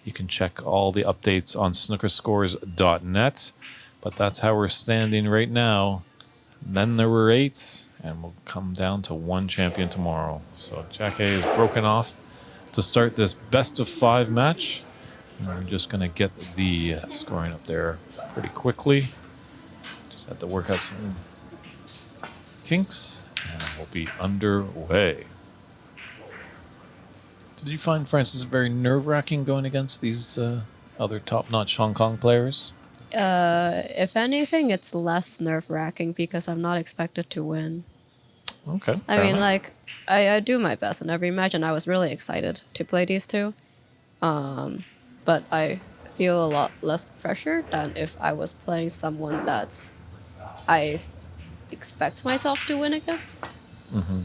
You can check all the updates on snookerscores.net. But that's how we're standing right now. Then there were 8, and we'll come down to 1 champion tomorrow. So Jaique is broken off to start this best of 5 match. And we're just going to get the scoring up there pretty quickly. Just had to work out some kinks, and we'll be underway. Did you find, Francis, very nerve-wracking going against these other top-notch Hong Kong players? If anything, it's less nerve-wracking because I'm not expected to win. Okay. I mean, like, I do my best in every match, and I was really excited to play these two. But I feel a lot less pressure than if I was playing someone that I expect myself to win against. Mm-hmm.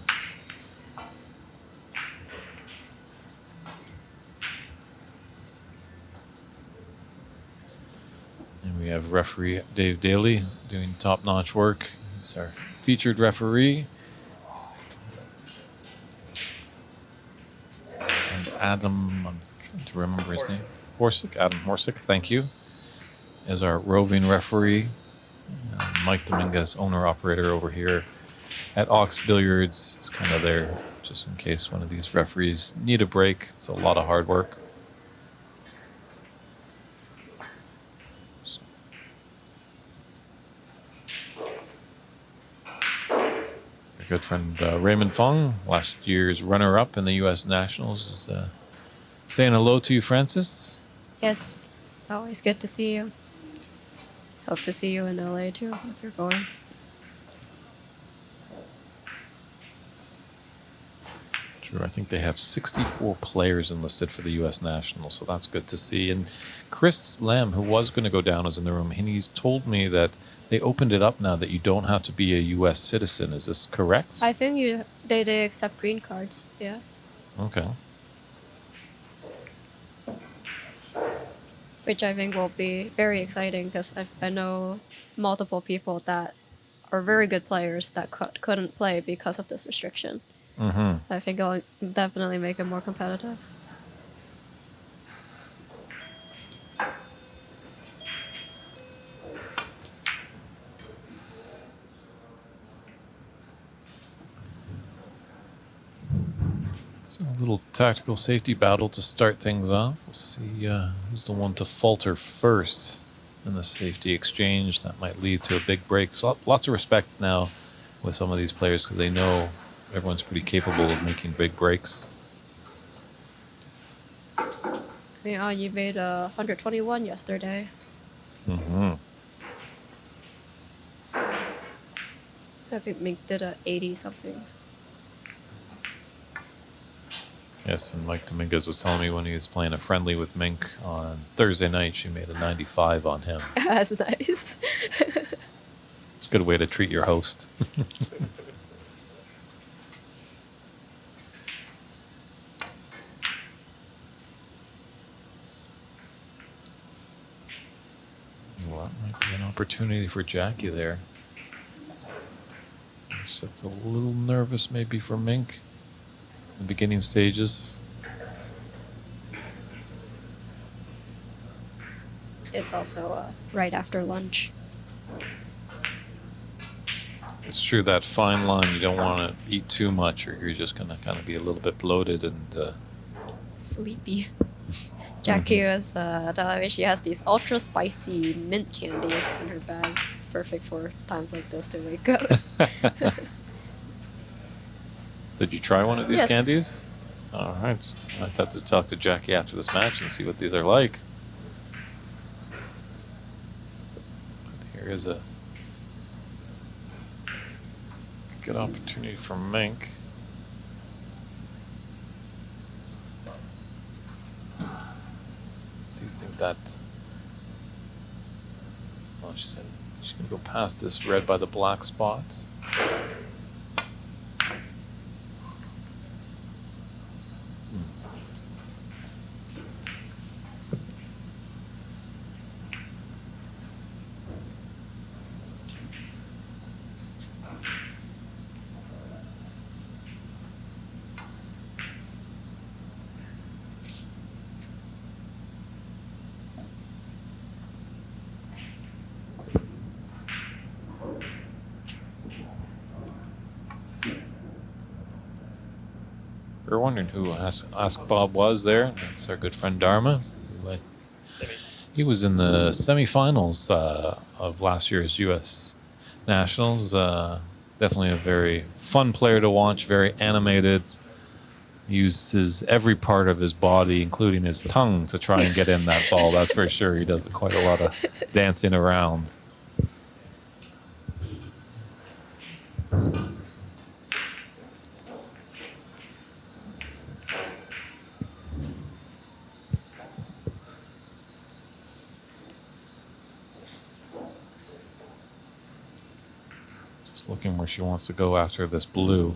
And we have referee Dave Daly doing top-notch work. He's our featured referee. And Adam, I'm trying to remember his name. Horsick, Adam Horsick, thank you, is our roving referee. Mike Dominguez, owner-operator over here at Ox Billiards, is kind of there just in case one of these referees need a break. It's a lot of hard work. Our good friend Raymond Fong, last year's runner-up in the U.S. Nationals, is saying hello to you, Francis. Yes, always good to see you. Hope to see you in LA too, if you're going. True, I think they have 64 players enlisted for the U.S. National, so that's good to see. And Chris Lamb, who was going to go down, is in the room, and he's told me that they opened it up now that you don't have to be a U.S. citizen. Is this correct? I think they accept green cards, yeah. Okay. Which I think will be very exciting because I know multiple people that are very good players that couldn't play because of this restriction. Mm-hmm. I think it'll definitely make it more competitive. So a little tactical safety battle to start things off. We'll see who's the one to falter first in the safety exchange. That might lead to a big break. So lots of respect now with some of these players because they know everyone's pretty capable of making big breaks. I mean, you made 121 yesterday. Mm-hmm. I think Mink did a 80-something. Yes, and Mike Dominguez was telling me when he was playing a friendly with Mink on Thursday night, she made a 95 on him. That's nice. It's a good way to treat your host. Well, that might be an opportunity for Jaique there. That's a little nervous maybe for Mink. The beginning stages. It's also right after lunch. It's true, that fine line. You don't want to eat too much or you're just going to kind of be a little bit bloated and... sleepy. Jaique was telling me she has these ultra spicy mint candies in her bag. Perfect for times like this to wake up. Did you try one of these Yes. candies? All right. I'd have to talk to Jaique after this match and see what these are like. Here is a good opportunity for Mink. Do you think that... Oh, she's going to go past this red by the black spots. were wondering who Ask Bob was there. That's our good friend Dharma. He was in the semifinals of last year's U.S. Nationals. Definitely a very fun player to watch, very animated. Uses every part of his body, including his tongue, to try and get in that ball. That's for sure. He does quite a lot of dancing around. Just looking where she wants to go after this blue.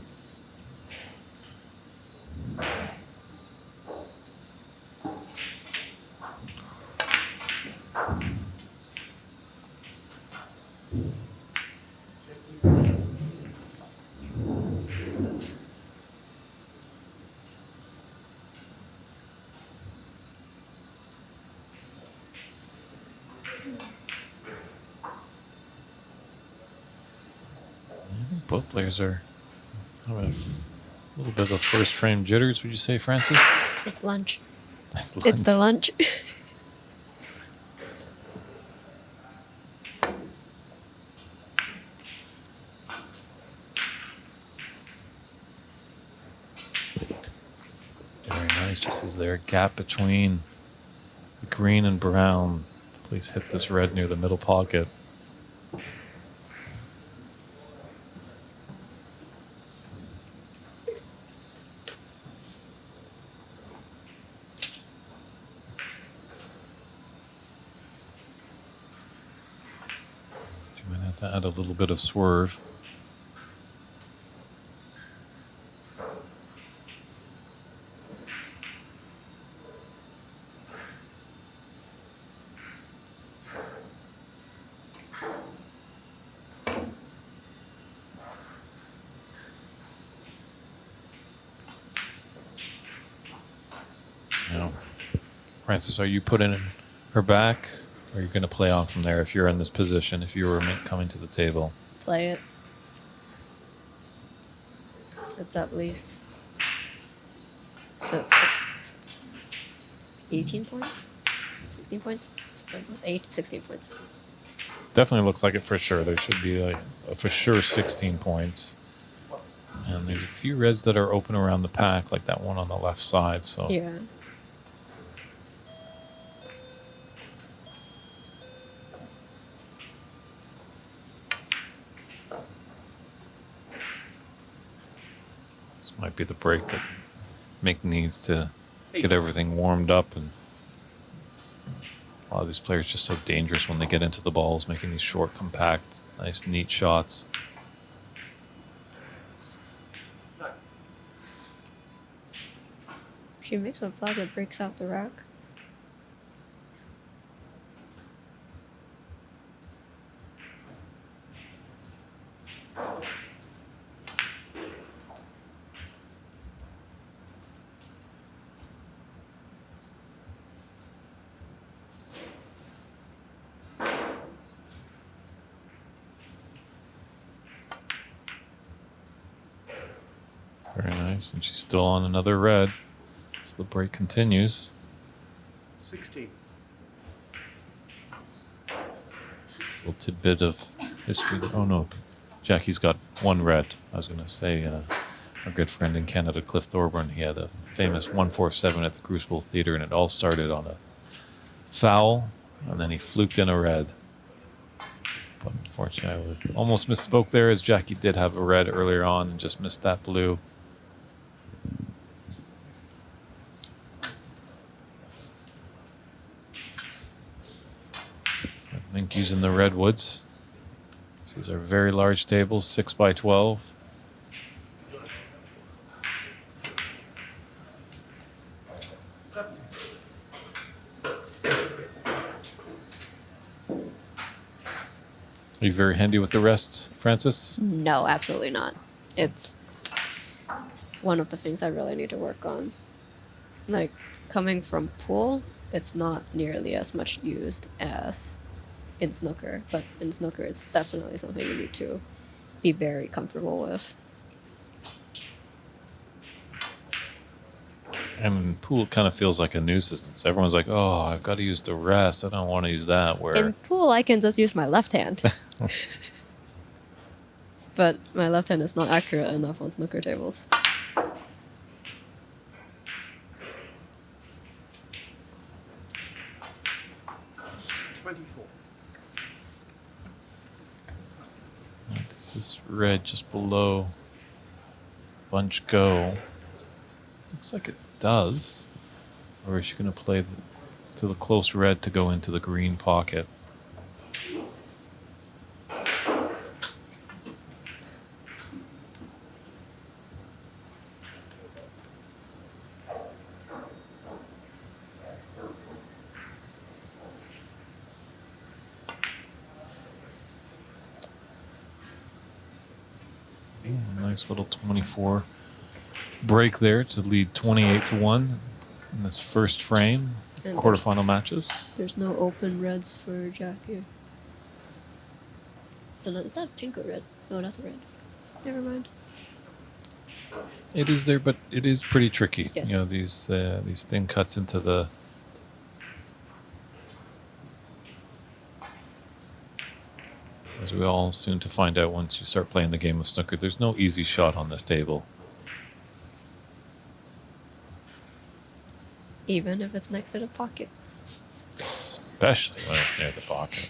Both players are having a little bit of first frame jitters, would you say, Francis? It's lunch. That's It's the lunch. Very nice. Just is there a gap between the green and brown? Please hit this red near the middle pocket. You might have to add a little bit of swerve. Now, Francis, are you putting her back, or are you going to play on from there if you're in this position, if you were coming to the table? Play it. It's at least. So it's 18 points? 16 points? 16 points. Definitely looks like it for sure. There should be a for sure 16 points. And there's a few reds that are open around the pack, like that one on the left side. So Yeah. this might be the break that Mink needs to get everything warmed up. And a lot of these players just so dangerous when they get into the balls, making these short, compact, nice, neat shots. She makes a black, it breaks out the rack. Very nice. And she's still on another red. So the break continues. 16. Little tidbit of history. Oh no, Jaique's got one red. I was going to say our good friend in Canada, Cliff Thorburn, he had a famous 147 at the Crucible Theatre, and it all started on a foul, and then he fluked in a red. But unfortunately, I almost misspoke there, as Jaique did have a red earlier on and just missed that blue. Mink using the redwoods. These are very large tables, 6 by 12. Are you very handy with the rests, Francis? No, absolutely not. It's one of the things I really need to work on. Like, coming from pool, it's not nearly as much used as in snooker, but in snooker it's definitely something you need to be very comfortable with. And pool kind of feels like a nuisance. Everyone's like, oh, I've got to use the rest. I don't want to use that. Where In pool, I can just use my left hand. But my left hand is not accurate enough on snooker tables. this is red just below bunch go. Looks like it does. Or is she going to play to the close red to go into the green pocket? Nice little 24 break there to lead 28-1 in this first frame of And quarterfinal matches. There's no open reds for Jaique. Oh, no, is that pink or red? No, that's a red. Never mind. It is there, but it is pretty tricky. Yes. You know, these thin cuts into the. As we all soon to find out once you start playing the game of snooker, there's no easy shot on this table. Even if it's next to the pocket. Especially when it's near the pocket.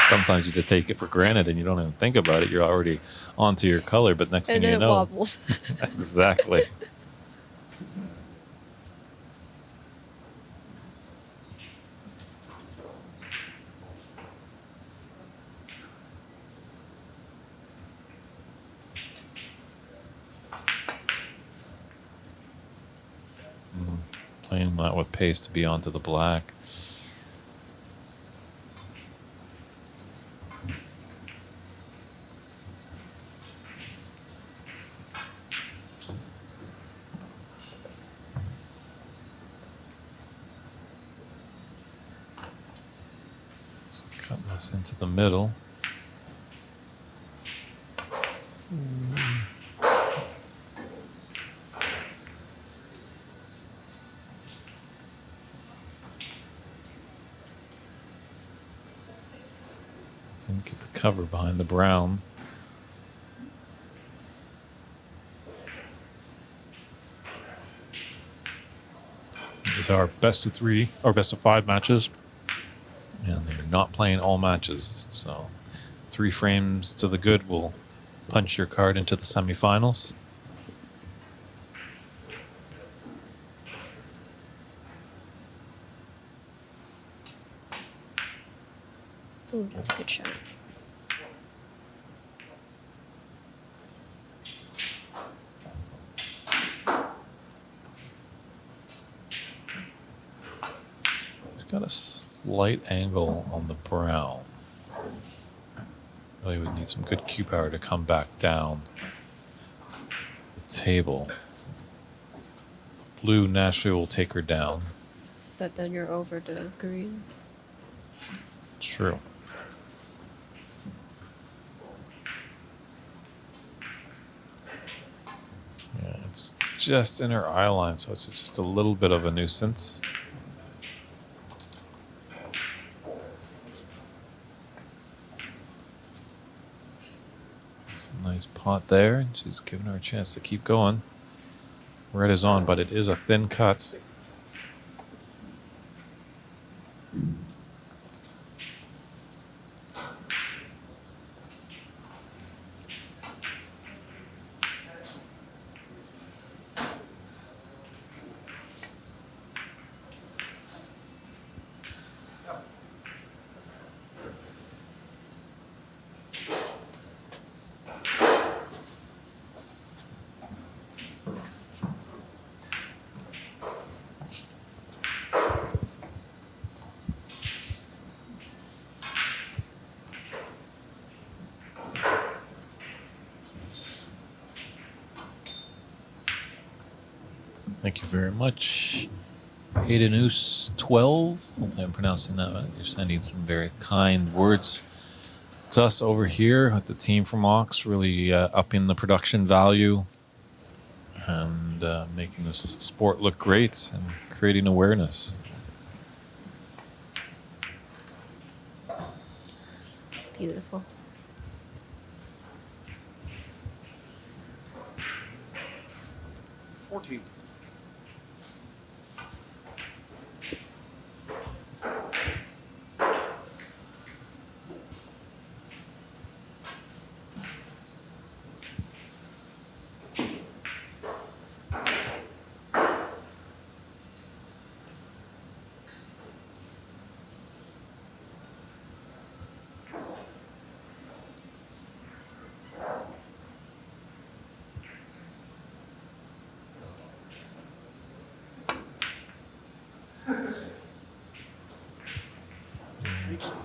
Sometimes you just take it for granted and you don't even think about it. You're already onto your color, but next And thing you then it know. wobbles. Exactly. Playing that with pace to be onto the black. So cutting this into the middle. Didn't get the cover behind the brown. These are best of 3 or best of 5 matches. And they're not playing all matches. So 3 frames to the good will punch your card into the semifinals. Oh, that's a good shot. It's got a slight angle on the brown. Really would need some good cue power to come back down the table. Blue naturally will take her down. But then you're over the green. True. Yeah, it's just in her eye line, so it's just a little bit of a nuisance. There's a nice pot there, and she's giving her a chance to keep going. Red is on, but it is a thin cut. Thank you very much. Haydenus 12. Hopefully I'm pronouncing that right. You're sending some very kind words to us over here with the team from Ox, really upping the production value. And and making this sport look great and creating awareness. Beautiful. $14.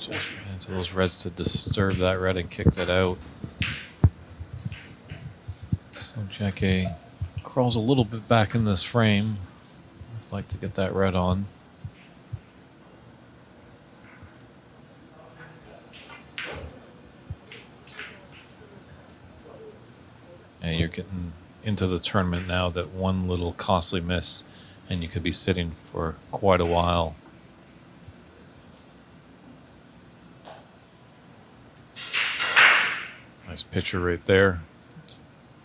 Just ran into those reds to disturb that red and kicked it out. So Jaique crawls a little bit back in this frame. I'd like to get that red on. And you're getting into the tournament now that one little costly miss and you could be sitting for quite a while. Nice picture right there,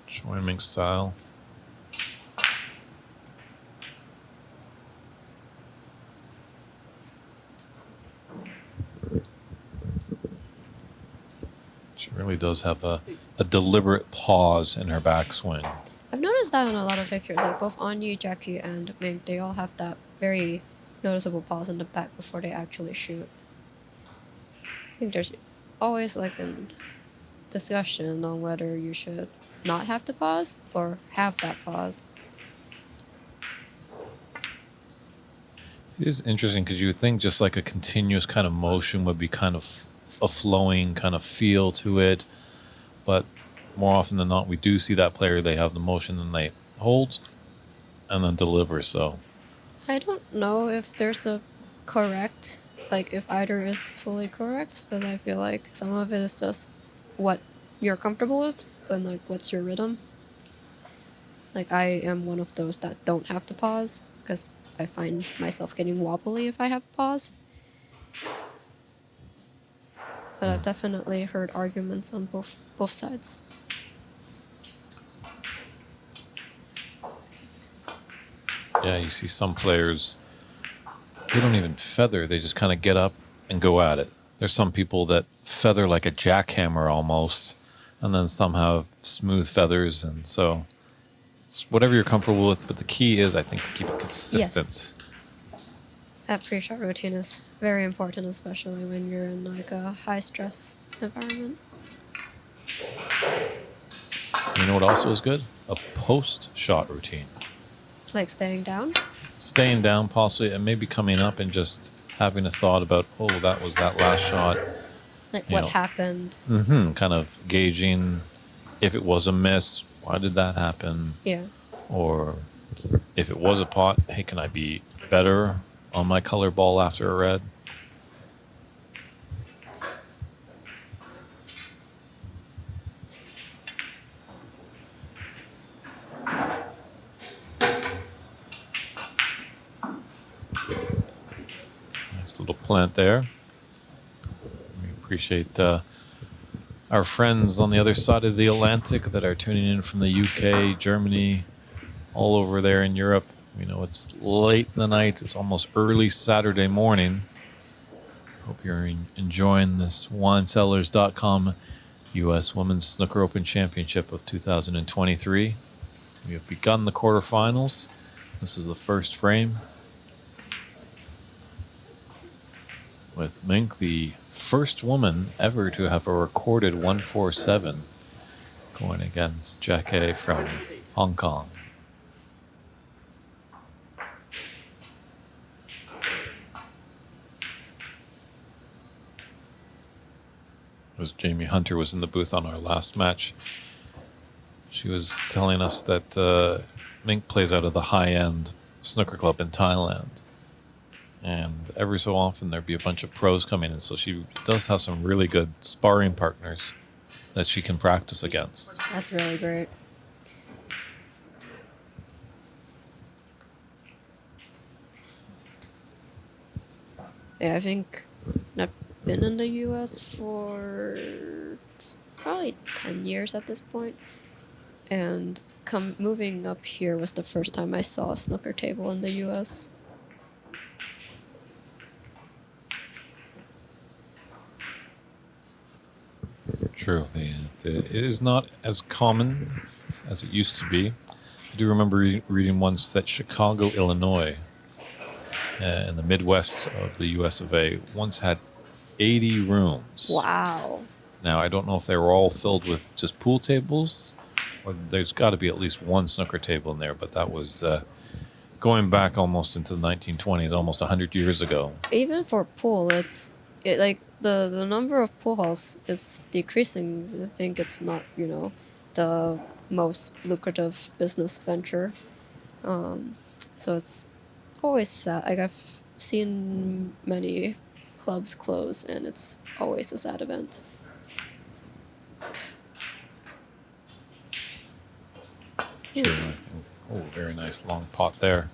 showing Mink style. She really does have a deliberate pause in her backswing. I've noticed that on a lot of pictures, like both on you, Jaique, and Mink, they all have that very noticeable pause in the back before they actually shoot. I think there's always like an discussion on whether you should not have to pause or have that pause. It is interesting because you would think just like a continuous kind of motion would be kind of a flowing kind of feel to it, but more often than not we do see that player, they have the motion and they hold and then deliver. So I don't know if there's a correct, like if either is fully correct, but I feel like some of it is just what you're comfortable with and like what's your rhythm. Like I am one of those that don't have to pause because I find myself getting wobbly if I have pause. But I've definitely heard arguments on both sides. yeah, you see some players, they don't even feather, they just kind of get up and go at it. There's some people that feather like a jackhammer almost, and then some have smooth feathers, and so it's whatever you're comfortable with, but the key is, I think, to keep it consistent. Yes. That pre-shot routine is very important, especially when you're in like a high-stress environment. You know what also is good? A post-shot routine. Like staying down? Staying down possibly, and maybe coming up and just having a thought about, oh, that was that last shot. Like You what know. happened? Kind of gauging if it was a miss, why did that happen? Yeah. Or if it was a pot, hey, can I be better on my color ball after a red? Nice little plant there. We appreciate our friends on the other side of the Atlantic that are tuning in from the UK, Germany, all over there in Europe. We know it's late in the night. It's almost early Saturday morning. Hope you're enjoying this WineCellars.com U.S. Women's Snooker Open Championship of 2023. We have begun the quarterfinals. This is the first frame, with Mink, the first woman ever to have a recorded 147, going against Jaique from Hong Kong. As Jamie Hunter was in the booth on our last match, she was telling us that Mink plays out of the high-end snooker club in Thailand. And every so often there'd be a bunch of pros coming in, so she does have some really good sparring partners that she can practice against. That's really great. Yeah, I think I've been in the U.S. for probably 10 years at this point, and moving up here was the first time I saw a snooker table in the U.S. True. It is not as common as it used to be. I do remember reading once that Chicago, Illinois, in the Midwest of the U.S. of A., once had 80 rooms. Wow. Now, I don't know if they were all filled with just pool tables, or there's got to be at least one snooker table in there, but that was going back almost into the 1920s, almost 100 years ago. Even for pool, like the number of pool halls is decreasing. I think it's not, the most lucrative business venture. So it's always sad. Like I've seen many clubs close, and it's always a sad event. Sure. Oh, very nice long pot there.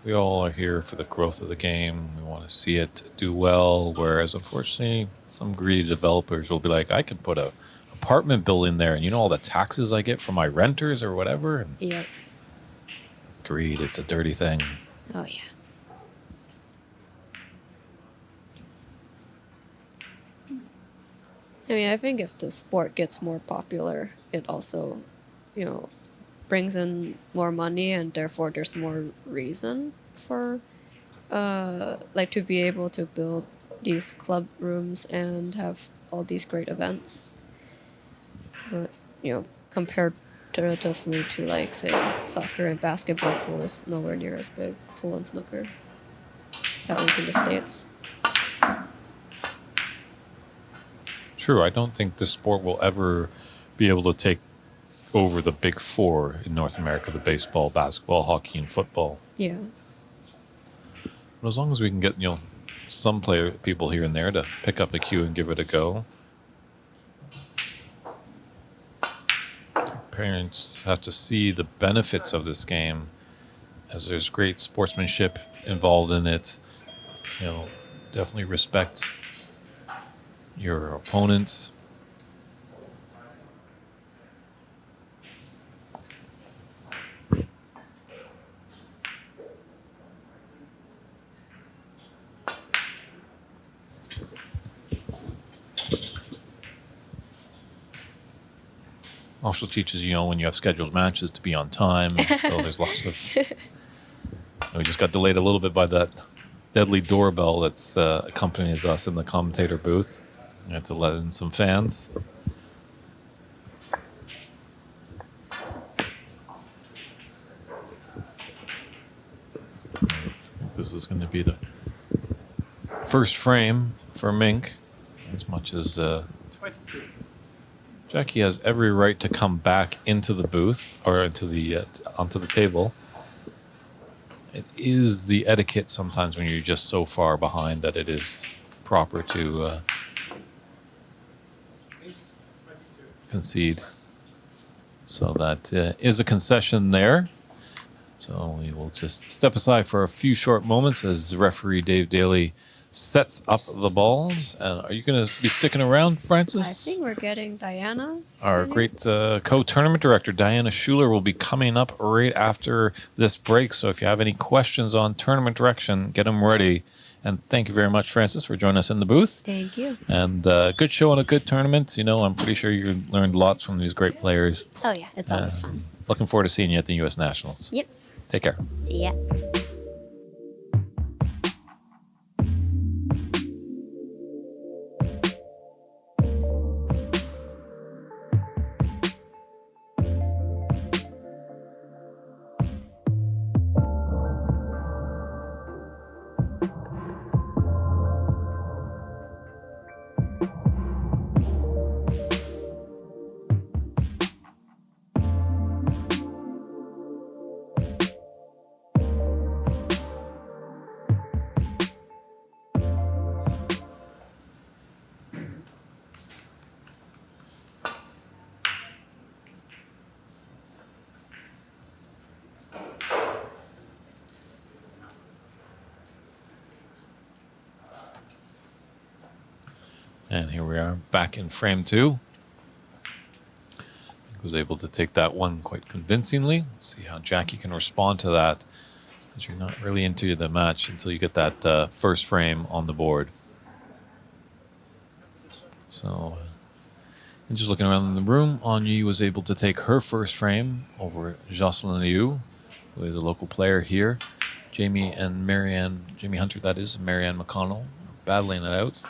We all are here for the growth of the game. We want to see it do well, whereas unfortunately, some greedy developers will be like, I can put a apartment building there, and all the taxes I get from my renters or whatever. And Yep. greed, it's a dirty thing. Oh yeah. I mean, I think if the sport gets more popular, it also, brings in more money, and therefore there's more reason for, like, to be able to build these club rooms and have all these great events. But, comparatively to, like, say, soccer and basketball, pool is nowhere near as big. Pool and snooker, at least in the States. True, I don't think this sport will ever be able to take over the big four in North America, the baseball, basketball, hockey, and football. Yeah. But as long as we can get, some people here and there to pick up a cue and give it a go. Parents have to see the benefits of this game, as there's great sportsmanship involved in it. Definitely respect your opponents. Also teaches when you have scheduled matches to be on time. So there's lots of. We just got delayed a little bit by that deadly doorbell that's accompanies us in the commentator booth. We had to let in some fans. This is going to be the first frame for Mink, as much as 22. Jaique has every right to come back into the booth or into the onto the table. It is the etiquette sometimes when you're just so far behind that it is proper to concede. So that is a concession there. So we will just step aside for a few short moments as referee Dave Daly sets up the balls. And are you going to be sticking around, Francis? I think we're getting Diana. Our great co-tournament director, Diana Schuler, will be coming up right after this break. So if you have any questions on tournament direction, get them ready. And thank you very much, Francis, for joining us in the booth. Thank you. And good show and a good tournament. I'm pretty sure you learned lots from these great players. Oh, yeah. It's always fun. Looking forward to seeing you at the U.S. Nationals. Yep. Take care. See ya. And here we are back in frame 2. Was able to take that one quite convincingly. Let's see how Jaique can respond to that, because you're not really into the match until you get that first frame on the board. So, and just looking around in the room, Anye was able to take her first frame over Jocelyn Liu, who is a local player here. Jamie Hunter, that is, and Marianne McConnell, battling it out,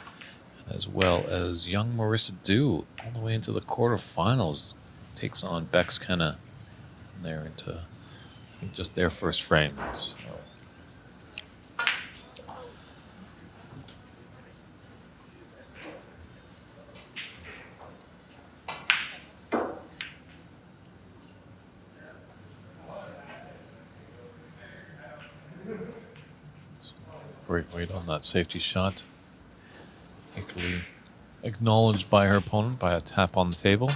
as well as young Marissa Dew, all the way into the quarterfinals. Takes on Bex Kenna there into, I think, just their first frame. So. Great weight on that safety shot. Equally acknowledged by her opponent by a tap on the table.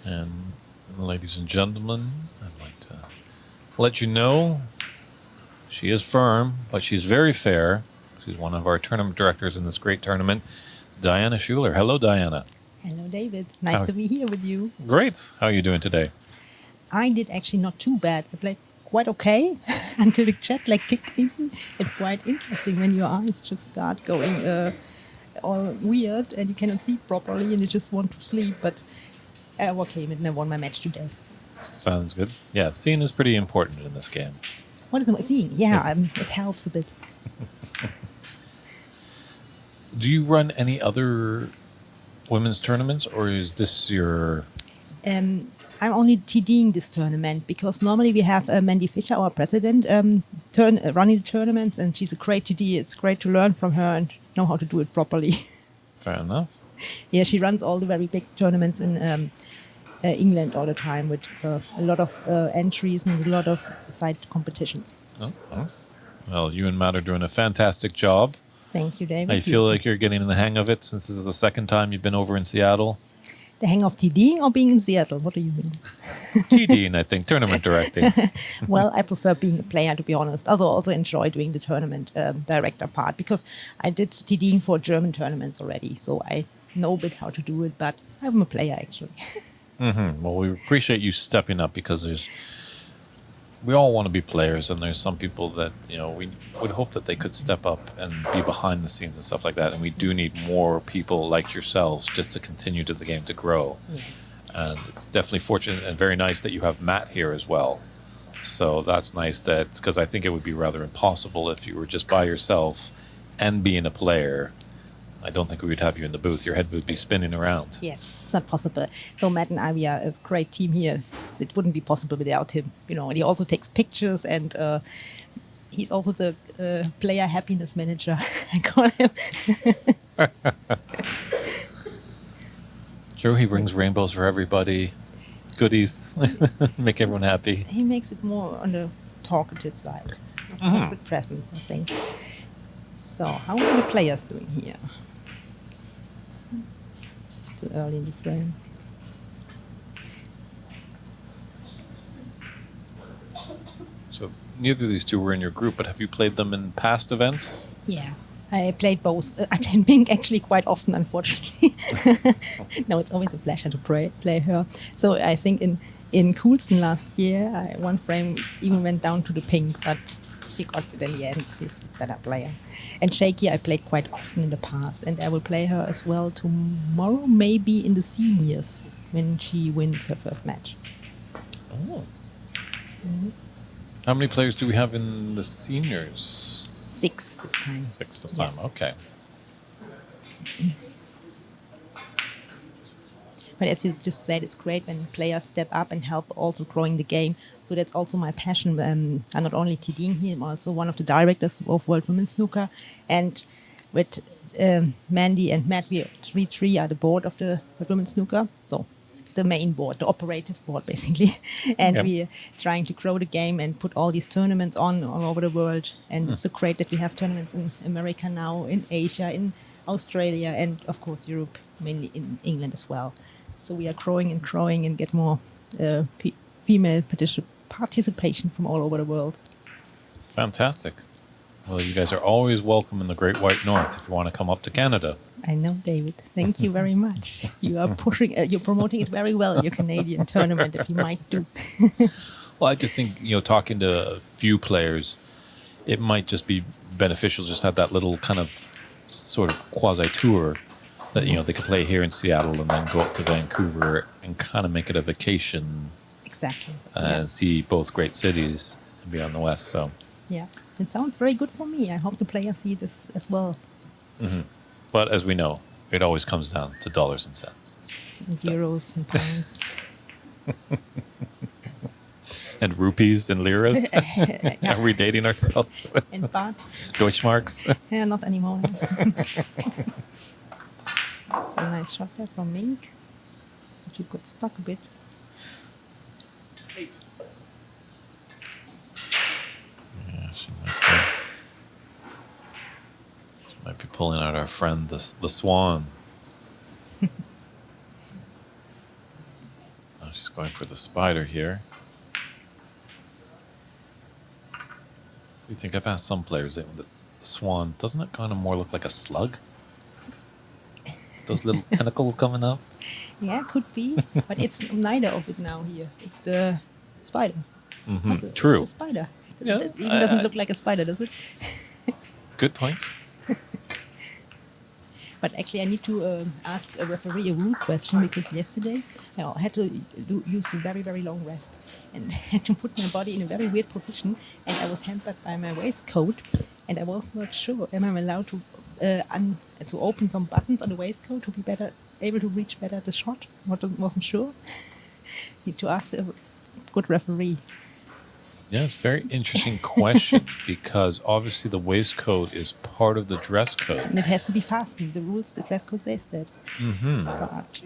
And ladies and gentlemen, I'd like to let you know she is firm, but she's very fair. She's one of our tournament directors in this great tournament, Diana Schuler. Hello, Diana. Hello, David. Nice to be here with you. Great. How are you doing today? I did actually not too bad. I played quite okay until the jet lag kicked in. It's quite interesting when your eyes just start going all weird and you cannot see properly and you just want to sleep. But I overcame it and I won my match today. Sounds good. Yeah, seeing is pretty important in this game. What is seeing? Yeah, it helps a bit. Do you run any other women's tournaments, or is this your... I'm only TDing this tournament because normally we have Mandy Fisher, our president, running the tournaments, and she's a great TD. It's great to learn from her and know how to do it properly. Fair enough. Yeah, she runs all the very big tournaments in England all the time with a lot of entries and a lot of side competitions. Oh. Well, you and Matt are doing a fantastic job. Thank you, David. I feel like you're getting the hang of it since this is the second time you've been over in Seattle. The hang of TDing or being in Seattle? What do you mean? TDing, I think, tournament directing. Well, I prefer being a player, to be honest. Also enjoy doing the tournament director part because I did TDing for German tournaments already, so I know a bit how to do it, but I'm a player, actually. Mm-hmm. Well, we appreciate you stepping up because we all want to be players, and there's some people that, we would hope that they could step up and be behind the scenes and stuff like that. And we do need more people like yourselves just to continue to the game to grow. Yeah. And it's definitely fortunate and very nice that you have Matt here as well. So that's nice because I think it would be rather impossible if you were just by yourself and being a player. I don't think we would have you in the booth. Your head would be spinning around. Yes, it's not possible. So Matt and I, we are a great team here. It wouldn't be possible without him. And he also takes pictures, and he's also the player happiness manager, I call him. True, he brings rainbows for everybody, goodies, make everyone happy. He makes it more on the talkative side, with presence, I think. So, how are the players doing here? Still early in the frame. So, neither of these two were in your group, but have you played them in past events? Yeah, I played both. I played Mink actually quite often, unfortunately. No, it's always a pleasure to play her. So, I think in Coulston last year, one frame even went down to the pink, but she got it in the end. She's the better player. And Jaique I played quite often in the past, and I will play her as well tomorrow, maybe in the seniors, when she wins her first match. Oh. Mm-hmm. How many players do we have in the seniors? 6 this time. 6 this time, okay. But as you just said, it's great when players step up and help also growing the game. So that's also my passion. I'm not only TDing here, I'm also one of the directors of World Women's Snooker. And with Mandy and Matt, we three are the board of the World Women's Snooker. So the main board, the operative board, basically. And Yep. we're trying to grow the game and put all these tournaments on all over the world. And it's so great that we have tournaments in America now, in Asia, in Australia, and of course Europe, mainly in England as well. So we are growing and get more female participation from all over the world. Fantastic. Well, you guys are always welcome in the Great White North if you want to come up to Canada. I know, David. Thank you very much. You are pushing, you're promoting it very well, your Canadian tournament that we might do. Well, I just think, talking to a few players, it might just be beneficial just to have that little kind of sort of quasi-tour that, they could play here in Seattle and then go up to Vancouver and kind of make it a vacation Exactly. and see both great cities and be on the West. So, Yeah. It sounds very good for me. I hope the players see this as well. but as we know, it always comes down to dollars and cents. And euros and pounds. And rupees and liras. Yeah. Are we dating ourselves? And baht. Deutschmarks. Yeah, not anymore. It's a nice shot there from Mink. She's got stuck a bit. 8. Yeah, she might be pulling out our friend, the swan. Oh, she's going for the spider here. You think I've asked some players that the swan, doesn't it kind of more look like a slug? Those little tentacles coming up. Yeah, could be. But it's neither of it now here. It's the spider. It's not the- True. It's a spider. Yeah, It even doesn't look like a spider, does it? Good points. But actually, I need to ask a referee a rule question because yesterday I had to use the very, very long rest and had to put my body in a very weird position. And I was hampered by my waistcoat, and I was not sure. Am I allowed to open some buttons on the waistcoat to be able to reach better the shot? Wasn't sure. Need to ask a good referee. Yeah, it's a very interesting question because obviously the waistcoat is part of the dress code. And it has to be fastened. The dress code says that.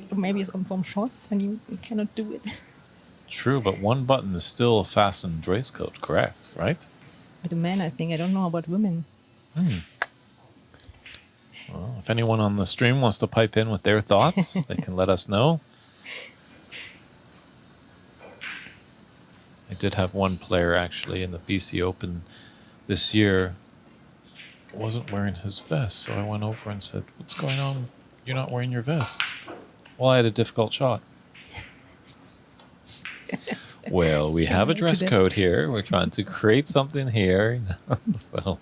But maybe it's on some shots when you cannot do it. True, but one button is still a fastened dress code, correct? Right? But the men, I think, I don't know about women. Well, if anyone on the stream wants to pipe in with their thoughts, they can let us know. I did have one player actually in the BC Open this year wasn't wearing his vest, so I went over and said, "What's going on? You're not wearing your vest." Well, I had a difficult shot. Well, we have a dress code here. We're trying to create something here, so.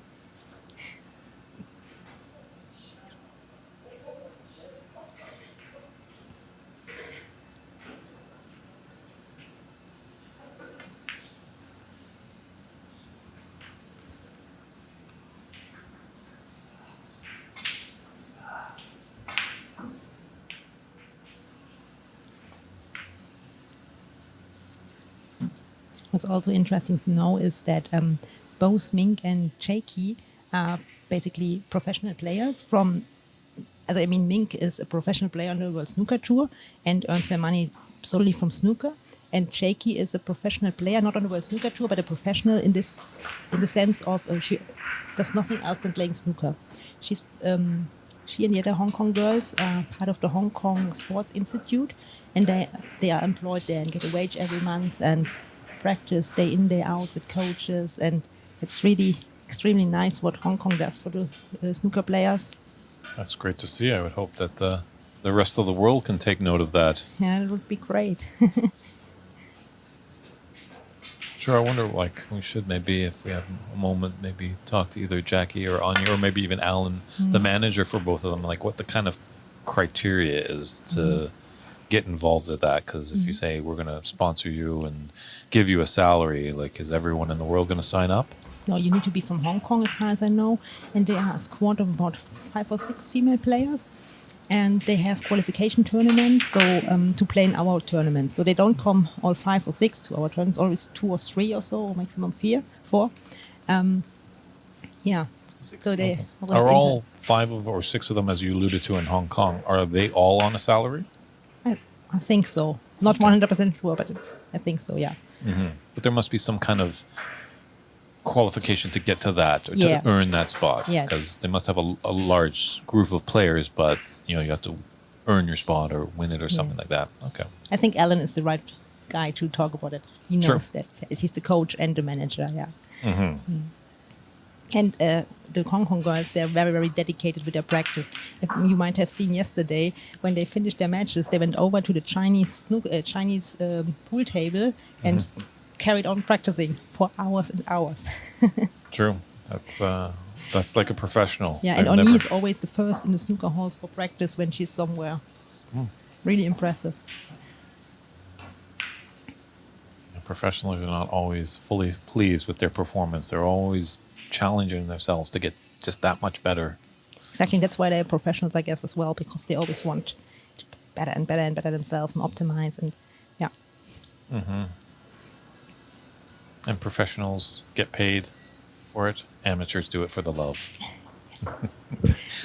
What's also interesting to know is that both Mink and Jaique are basically professional players Mink is a professional player on the World Snooker Tour and earns her money solely from snooker. And Jaique is a professional player, not on the World Snooker Tour, but a professional in the sense of she does nothing else than playing snooker. She and the other Hong Kong girls are part of the Hong Kong Sports Institute, and they are employed there and get a wage every month and practice day in, day out with coaches. And it's really extremely nice what Hong Kong does for the snooker players. That's great to see. I would hope that the rest of the world can take note of that. Yeah, it would be great. Sure, I wonder, we should maybe, if we have a moment, maybe talk to either Jaique or Anya, or maybe even Alan, the manager for both of them, what the kind of criteria is to get involved with that. Because if you say, we're going to sponsor you and give you a salary, is everyone in the world going to sign up? No, you need to be from Hong Kong, as far as I know. And they are a squad of about 5 or 6 female players. And they have qualification tournaments, to play in our tournaments. So they don't come all 5 or 6 to our tournaments, always 2 or 3 or so, or maximum 4. Yeah. So they Are all 5 or 6 of them, as you alluded to, in Hong Kong, are they all on a salary? I think so. Not 100% sure, but I think so, yeah. But there must be some kind of qualification to get to that or Yeah. to earn that spot. Yeah. Because they must have a large group of players, but you have to earn your spot or win it or something like that. Okay. I think Alan is the right guy to talk about it. He knows that. He's the coach and the manager, yeah. And the Hong Kong girls, they're very, very dedicated with their practice. You might have seen yesterday when they finished their matches, they went over to the Chinese pool table and carried on practicing for hours and hours. True. That's like a professional. Yeah, and I've Oni never- is always the first in the snooker halls for practice when she's somewhere. It's really impressive. Professionals are not always fully pleased with their performance. They're always challenging themselves to get just that much better. Exactly, that's why they're professionals, I guess, as well, because they always want to be better and better and better themselves and optimize. And yeah, And professionals get paid for it. Amateurs do it for the love.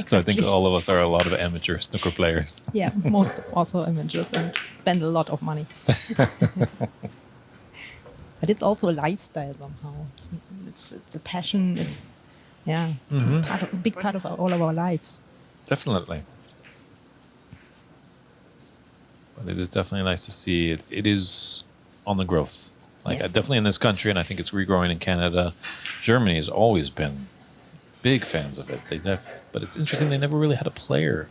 So I think all of us are a lot of amateur snooker players. yeah, most also amateurs and spend a lot of money. But it's also a lifestyle somehow. It's a passion. It's it's a big part of all of our lives. Definitely. But it is definitely nice to see it. It is on the growth. Like Yes. definitely in this country, and I think it's regrowing in Canada. Germany has always been big fans of it. But it's interesting, they never really had a player.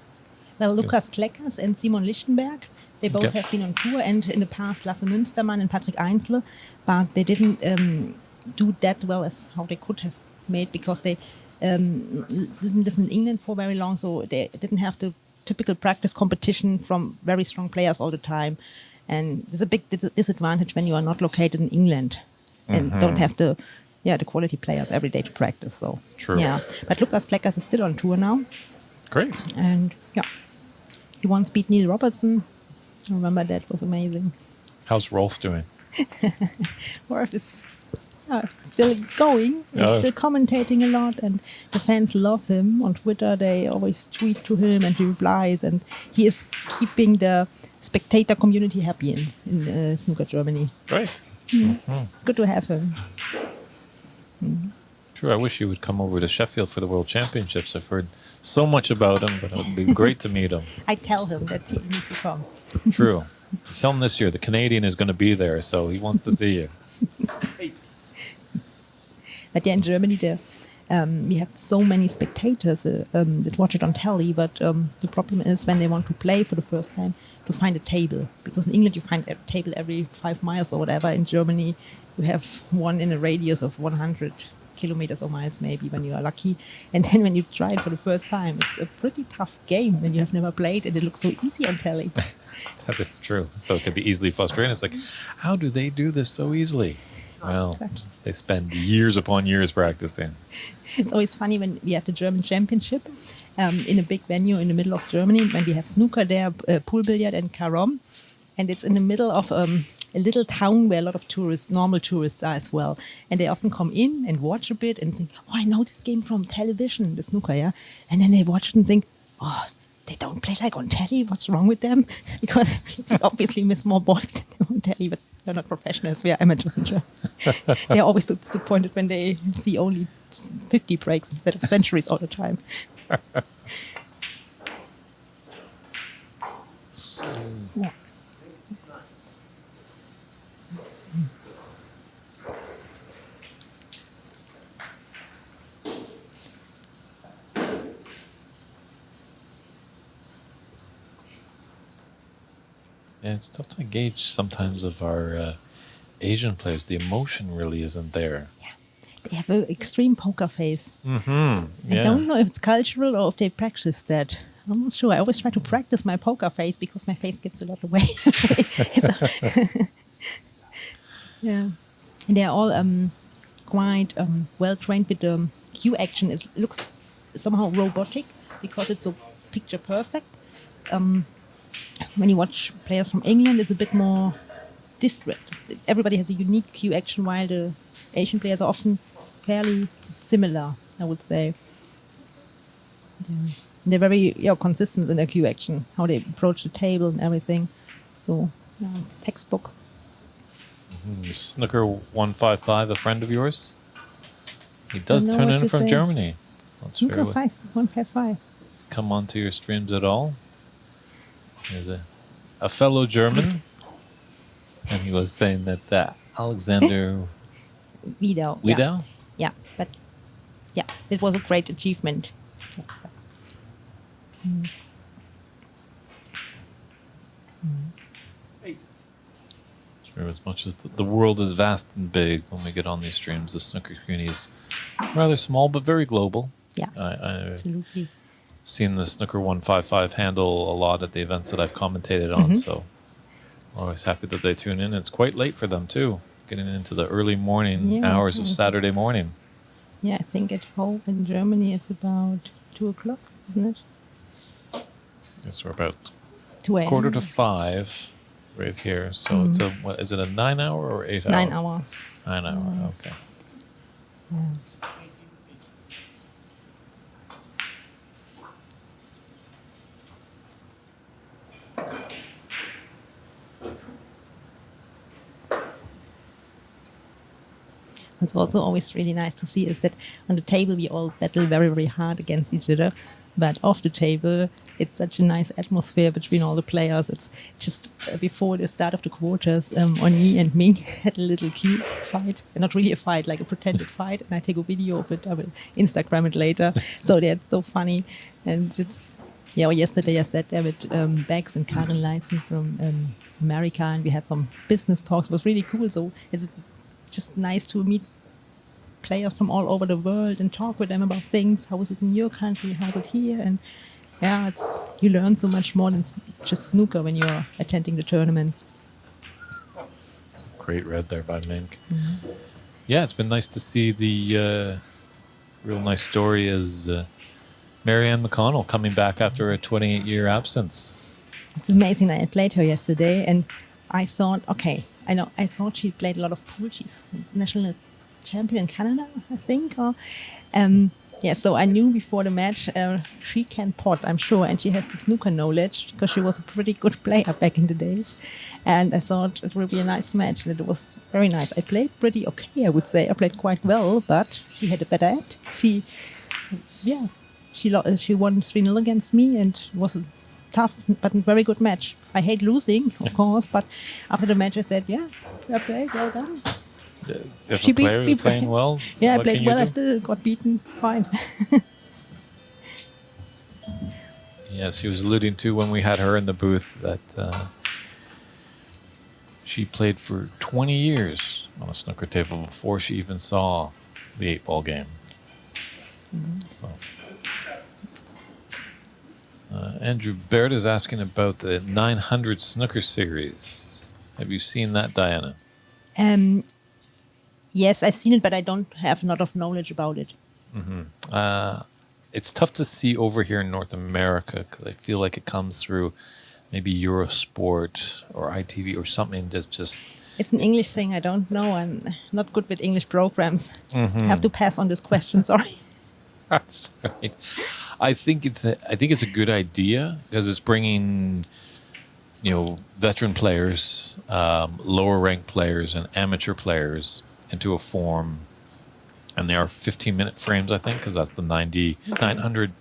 Well, Lukas Kleckers and Simon Lichtenberg, they both Okay. have been on tour, and in the past Lasse Münstermann and Patrick Einsle, but they didn't do that well as how they could have made because they didn't live in England for very long, so they didn't have the typical practice competition from very strong players all the time. And there's a big disadvantage when you are not located in England and don't have the quality players every day to practice. So True. yeah, but Lukas Kleckers is still on tour now. Great. And yeah, he once beat Neil Robertson. I remember that was amazing. How's Rolf doing? Worf is still going and Yeah. still commentating a lot, and the fans love him on Twitter. They always tweet to him and he replies, and he is keeping the spectator community happy in snooker Germany. Great. It's good to have him. True. I wish you would come over to Sheffield for the World Championships. I've heard so much about him, but it would be great to meet him. I tell him that he needs to come. True. Tell him this year the Canadian is going to be there, so he wants to see you. But yeah, in Germany, we have so many spectators that watch it on telly. But the problem is when they want to play for the first time, to find a table. Because in England, you find a table every 5 miles or whatever. In Germany, you have one in a radius of 100 kilometers or miles, maybe, when you are lucky. And then when you try it for the first time, it's a pretty tough game when you have never played and it looks so easy on telly. That is true. So it can be easily frustrating. It's like, how do they do this so easily? Well, Exactly. they spend years upon years practicing. It's always funny when we have the German Championship in a big venue in the middle of Germany. When we have snooker there, pool billiard and carom. And it's in the middle of a little town where a lot of tourists, normal tourists are as well. And they often come in and watch a bit and think, oh, I know this game from television, the snooker, yeah? And then they watch it and think, oh, they don't play like on telly. What's wrong with them? Because we obviously miss more balls than on telly, but they're not professionals. We are amateurs in Germany. They're always so disappointed when they see only 50 breaks instead of centuries all the time. Yeah. Yeah, it's tough to gauge sometimes of our Asian players. The emotion really isn't there. They have an extreme poker face. Yeah. I don't know if it's cultural or if they practice that. I'm not sure. I always try to practice my poker face because my face gives a lot away. Yeah. And they're all quite well trained with the cue action. It looks somehow robotic because it's so picture perfect. When you watch players from England, it's a bit more different. Everybody has a unique cue action, while the Asian players are often fairly similar, I would say. They're very consistent in their cue action, how they approach the table and everything. So textbook. Snooker 155, a friend of yours? He does know tune what in to from say. Germany. Not sure Snooker what- 155. come onto your streams at all. He's a fellow German, and he was saying that Alexander Wiedau. Wiedau? Yeah, but yeah, it was a great achievement. Yeah. Eight. Sure, as much as the world is vast and big, when we get on these streams, the snooker community is rather small but very global. Yeah, I've absolutely. seen the Snooker 155 handle a lot at the events that I've commentated on, so I'm always happy that they tune in. It's quite late for them, too, getting into the early morning Yeah, hours of I think- Saturday morning. Yeah, I think at home in Germany it's about 2:00, isn't it? Yes, we're about 2 a.m. 4:45 right here. So it's what is it, a 9 hour or 8 hour? 9 hour. 9 hour, okay. Yeah. What's also always really nice to see is that on the table we all battle very, very hard against each other. But off the table, it's such a nice atmosphere between all the players. It's just before the start of the quarters, Oni and Mink had a little cute fight. Not really a fight, like a pretended fight. And I take a video of it. I will Instagram it later. So they're so funny. And it's, yeah, well, yesterday I sat there with Bex and Karen Leisen from America, and we had some business talks. It was really cool. So it's just nice to meet players from all over the world and talk with them about things. How is it in your country? How is it here? And yeah, it's you learn so much more than just snooker when you're attending the tournaments. Great read there by Mink. Yeah, it's been nice to see the real nice story is Marianne McConnell coming back after a 28-year absence. It's amazing. I played her yesterday, and I thought, okay, I thought she played a lot of pool. She's national champion in Canada, I think. Or, yeah, so I knew before the match she can pot, I'm sure, and she has the snooker knowledge because she was a pretty good player back in the days. And I thought it would be a nice match, and it was very nice. I played pretty okay, I would say. I played quite well, but she had a better act. She won 3-0 against me, and it was a tough but very good match. I hate losing, of course, but after the match I said, yeah, fair play, well done. If She a player beat is playing well, Yeah, I what can played you well. I do? still got beaten. Fine. Yes, she was alluding to when we had her in the booth that she played for 20 years on a snooker table before she even saw the 8-ball game. So, Andrew Baird is asking about the 900 snooker series. Have you seen that, Diana? Yes, I've seen it, but I don't have a lot of knowledge about it. It's tough to see over here in North America because I feel like it comes through maybe Eurosport or ITV or something that's just... It's an English thing. I don't know. I'm not good with English programs. I have to pass on this question. Sorry. That's right. I think it's a good idea because it's bringing, veteran players, lower ranked players, and amateur players into a form, and they are 15-minute frames, I think, because that's the 900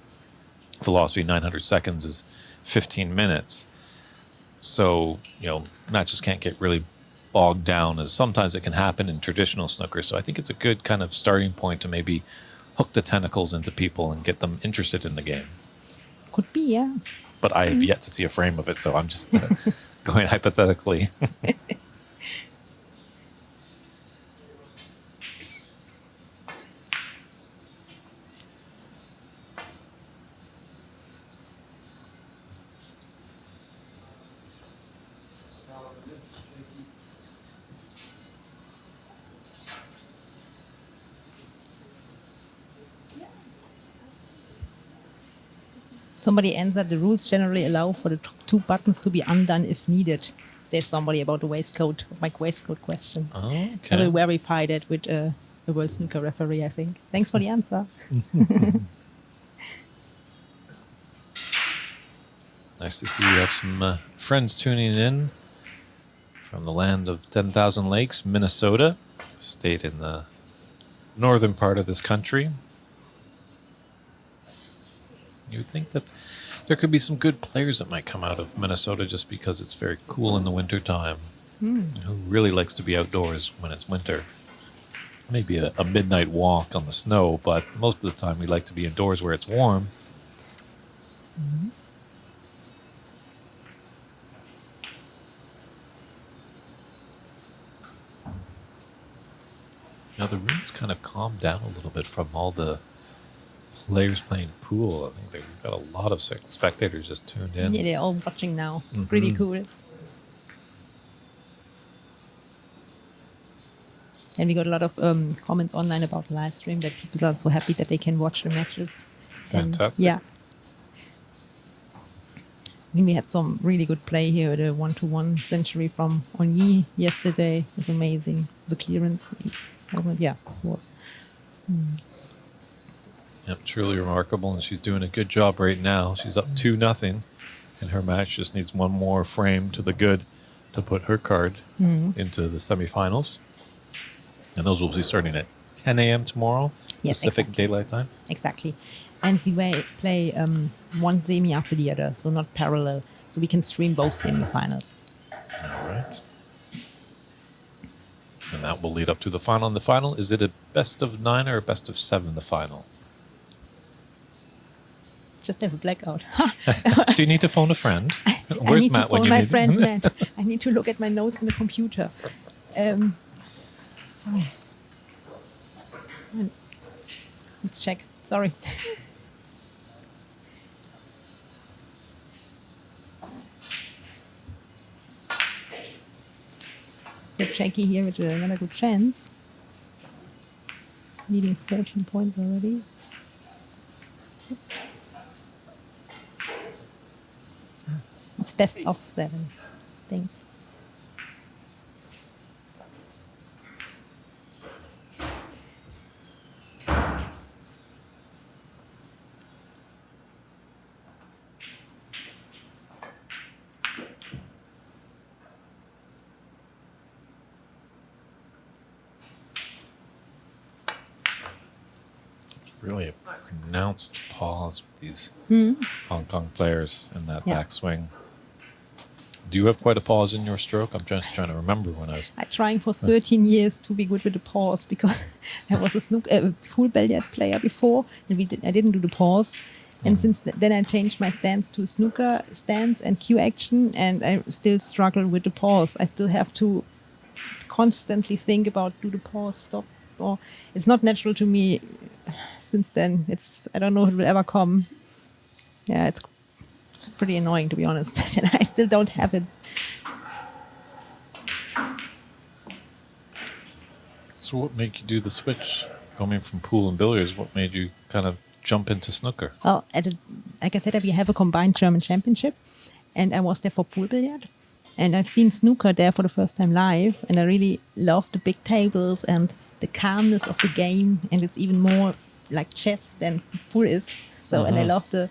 philosophy. 900 seconds is 15 minutes. So matches can't get really bogged down as sometimes it can happen in traditional snooker. So I think it's a good kind of starting point to maybe hook the tentacles into people and get them interested in the game. Could be, yeah. But I have yet to see a frame of it, so I'm just going hypothetically. Somebody answered the rules generally allow for the top 2 buttons to be undone if needed. There's somebody about the waistcoat, my waistcoat question. Oh, I okay. will verify that with a World Snooker referee, I think. Thanks for the answer. Nice to see we have some friends tuning in. from the land of 10,000 lakes, Minnesota, state in the northern part of this country. You would think that there could be some good players that might come out of Minnesota just because it's very cool in the winter time. Who really likes to be outdoors when it's winter? Maybe a midnight walk on the snow, but most of the time we like to be indoors where it's warm. Now the room's kind of calmed down a little bit from all the players playing pool. I think they've got a lot of spectators just tuned in. Yeah, they're all watching now. It's pretty cool. And we got a lot of comments online about the live stream that people are so happy that they can watch the matches. Fantastic. Yeah. I mean, we had some really good play here. The 1-1 century from Onyee yesterday was amazing. The clearance, wasn't it? Yeah, it was. Yep, truly remarkable, and she's doing a good job right now. She's up 2-0, and her match just needs one more frame to the good to put her card into the semifinals. And those will be starting at 10 a.m. tomorrow, Yes, Pacific exactly. Daylight Time. Exactly. And we play one semi after the other, so not parallel. So we can stream both semifinals. All right. And that will lead up to the final. And the final, is it a best of 9 or a best of 7, the final? Just have a blackout. Do you need to phone a friend? I Where's need Matt to when phone you my need friend him? Matt. I need to look at my notes on the computer. Sorry. Let's check. Sorry. So Jaique here with another good chance. Needing 14 points already. It's best of 7, I think. Really a pronounced pause with these Hong Kong players in that Yeah. backswing. Do you have quite a pause in your stroke? I'm just trying to remember when I was... I'm trying for 13 years to be good with the pause because I was a pool billiard player before and I didn't do the pause. And since then I changed my stance to snooker stance and cue action, and I still struggle with the pause. I still have to constantly think about do the pause, stop, or it's not natural to me. Since then, I don't know if it will ever come. Yeah, it's pretty annoying to be honest, and I still don't have it. So what made you do the switch? Coming from pool and billiards, what made you kind of jump into snooker? Well, like I said, we have a combined German championship, and I was there for pool billiard. And I've seen snooker there for the first time live, and I really love the big tables and the calmness of the game, and it's even more like chess than pool is. So, and I love the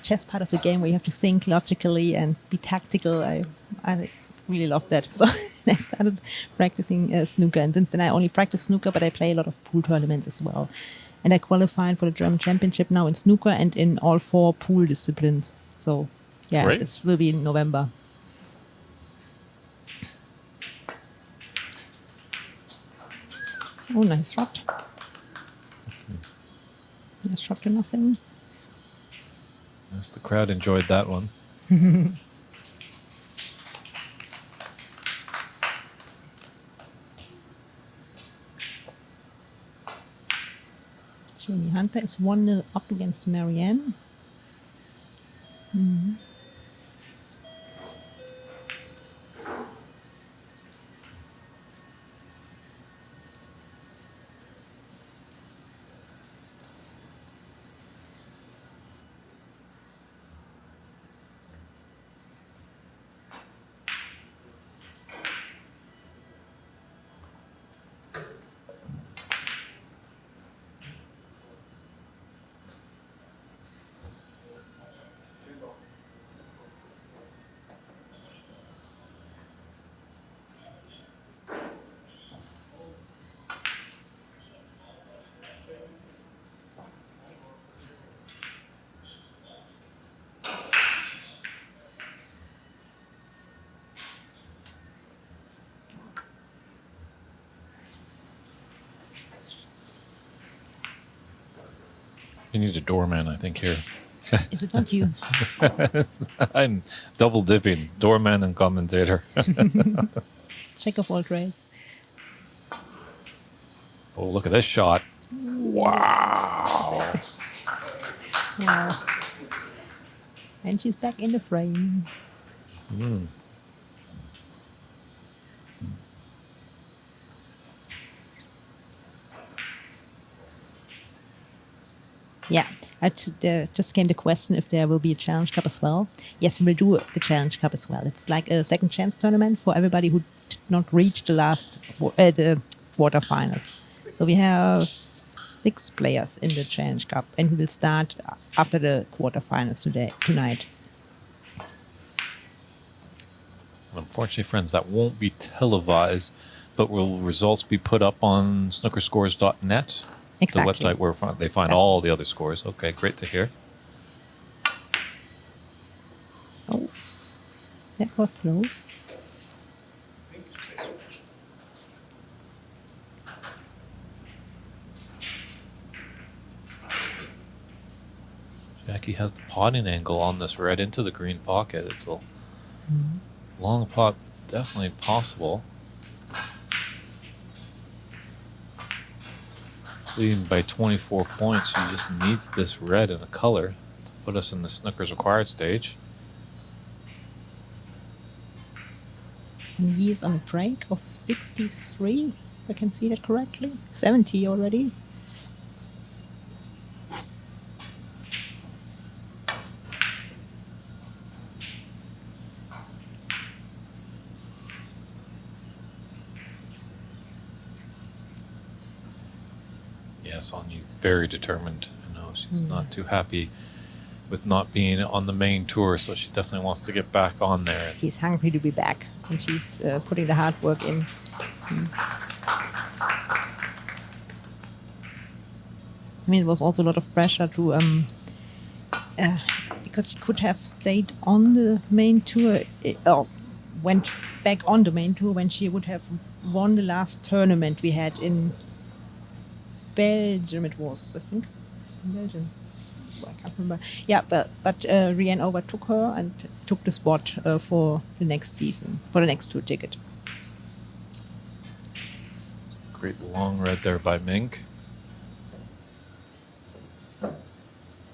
chess part of the game where you have to think logically and be tactical. I really love that. So I started practicing snooker, and since then I only practice snooker, but I play a lot of pool tournaments as well. And I qualified for the German championship now in snooker and in all 4 pool disciplines. So yeah, Great. this will be in November. Oh, nice shot. Nice shot to nothing. Yes, the crowd enjoyed that one. Jamie Hunter is 1-0 up against Marianne. You need a doorman, I think, here. Is it not you? I'm double dipping, doorman and commentator. Check of all trades. Oh, look at this shot. Wow. Wow. And she's back in the frame. Yeah, just came the question if there will be a Challenge Cup as well. Yes, we'll do the Challenge Cup as well. It's like a second chance tournament for everybody who did not reach the the quarterfinals. So we have 6 players in the Challenge Cup, and we will start after the quarterfinals tonight. Unfortunately, friends, that won't be televised, but will results be put up on snookerscores.net? Exactly. The website where they find all the other scores. Okay, great to hear. Oh, that was close. Jaique has the potting angle on this right into the green pocket. It's a long pot, definitely possible. Leading by 24 points, she just needs this red in a color to put us in the Snooker's required stage. And he is on a break of 63, if I can see that correctly. 70 already. Yes, Anya, very determined. I know she's not too happy with not being on the main tour, so she definitely wants to get back on there. She's hungry to be back, and she's putting the hard work in. I mean, it was also a lot of pressure to, because she could have stayed on the main tour, or went back on the main tour when she would have won the last tournament we had in Belgium. It was, I think, it's in Belgium. I can't remember. Yeah, but Rianne overtook her and took the spot for the next season, for the next tour ticket. Great long red there by Mink.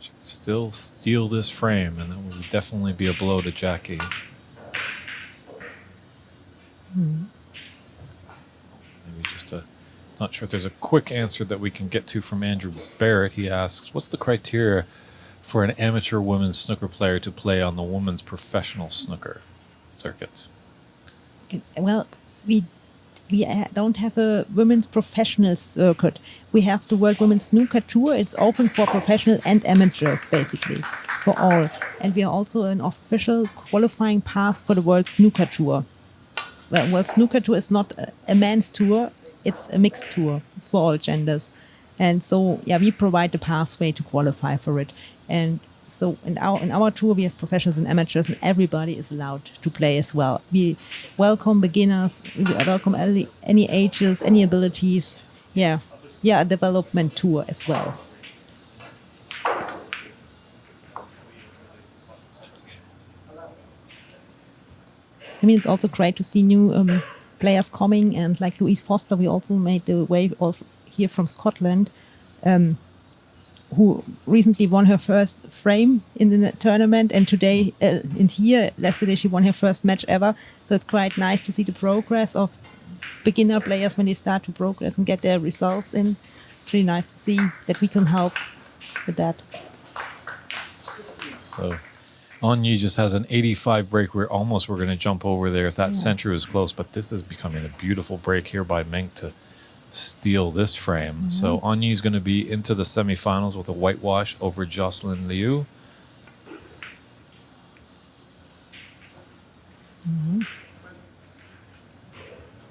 She can still steal this frame, and that would definitely be a blow to Jaique. Maybe just not sure if there's a quick answer that we can get to from Andrew Barrett. He asks, what's the criteria for an amateur women's snooker player to play on the women's professional snooker circuit? Well, we don't have a women's professional circuit. We have the World Women's Snooker Tour. It's open for professional and amateurs, basically, for all. And we are also an official qualifying path for the World Snooker Tour. Well, World Snooker Tour is not a men's tour. It's a mixed tour. It's for all genders. And so, yeah, we provide the pathway to qualify for it. And so in our tour, we have professionals and amateurs, and everybody is allowed to play as well. We welcome beginners. We welcome any ages, any abilities. Yeah, a development tour as well. I mean, it's also great to see new players coming, and like Louise Foster, we also made the way here from Scotland, who recently won her first frame in the tournament, and today, yesterday, she won her first match ever. So it's quite nice to see the progress of beginner players when they start to progress and get their results in. It's really nice to see that we can help with that. So Anya just has an 85 break. We're going to jump over there if that century was close, but this is becoming a beautiful break here by Mink to steal this frame. So Anya is going to be into the semifinals with a whitewash over Jocelyn Liu.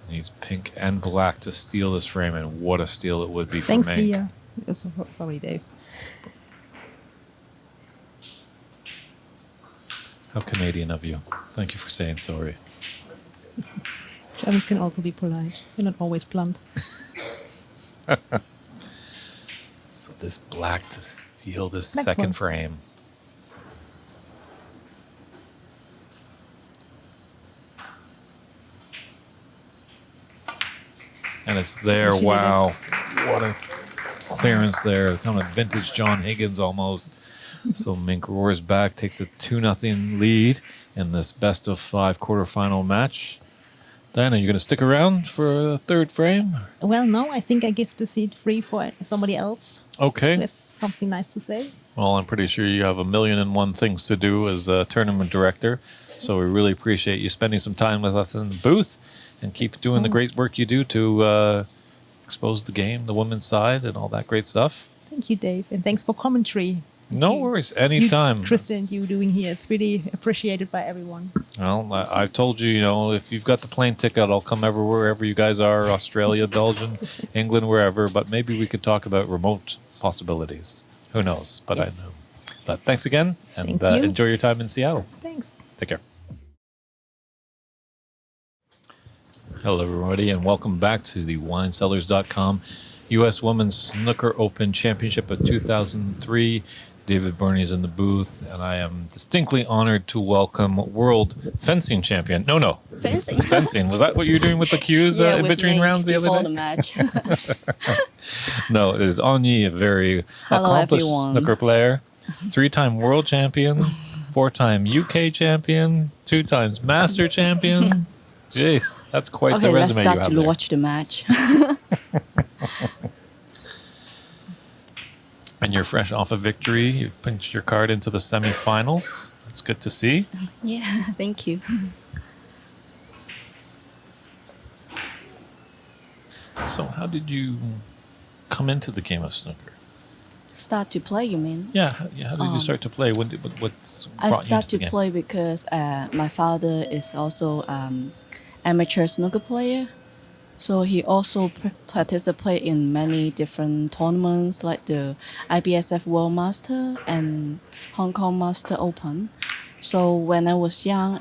Needs pink and black to steal this frame, and what a steal it would be for Thanks, Mink. Leah. Sorry, Dave. How Canadian of you. Thank you for saying sorry. Germans can also be polite. We're not always blunt. So this black to steal this Black second one. frame. And it's there. She did it. Wow. What a clearance there. Kind of vintage John Higgins almost. So Mink roars back, takes a 2-0 lead in this best of 5 quarterfinal match. Diana, you going to stick around for the third frame? Well, no, I think I give the seat free for somebody else Okay. who has something nice to say. Well, I'm pretty sure you have 1,000,001 things to do as a tournament director. So we really appreciate you spending some time with us in the booth and keep doing the great work you do to expose the game, the women's side, and all that great stuff. Thank you, Dave, and thanks for commentary. No worries. Anytime. Tristan and you doing here. It's really appreciated by everyone. Well, I've told you, if you've got the plane ticket, I'll come wherever you guys are, Australia, Belgium, England, wherever. But maybe we could talk about remote possibilities. Who knows? But Yes. I know. But thanks again, and Thank you. enjoy your time in Seattle. Thanks. Take care. Hello, everybody, and welcome back to the WineCellars.com U.S. Women's Snooker Open Championship of 2003. David Burney is in the booth, and I am distinctly honored to welcome world fencing champion. No, Fencing. fencing. Was that what you were doing with the cues in with between Mink rounds the other before day? the match. No, it is Anya, a very Hello, accomplished everyone. snooker player, 3-time world champion, 4-time UK champion, 2 times master champion. Jeez, that's quite Okay, the let's resume you start have to there. watch the match. And you're fresh off a victory. You've punched your card into the semifinals. That's good to see. Yeah, thank you. So how did you come into the game of snooker? Start to play, you mean? Yeah, how did you start to play? What's I brought you start into to the game? play because my father is also amateur snooker player. So he also participate in many different tournaments like the IBSF World Master and Hong Kong Master Open. So when I was young,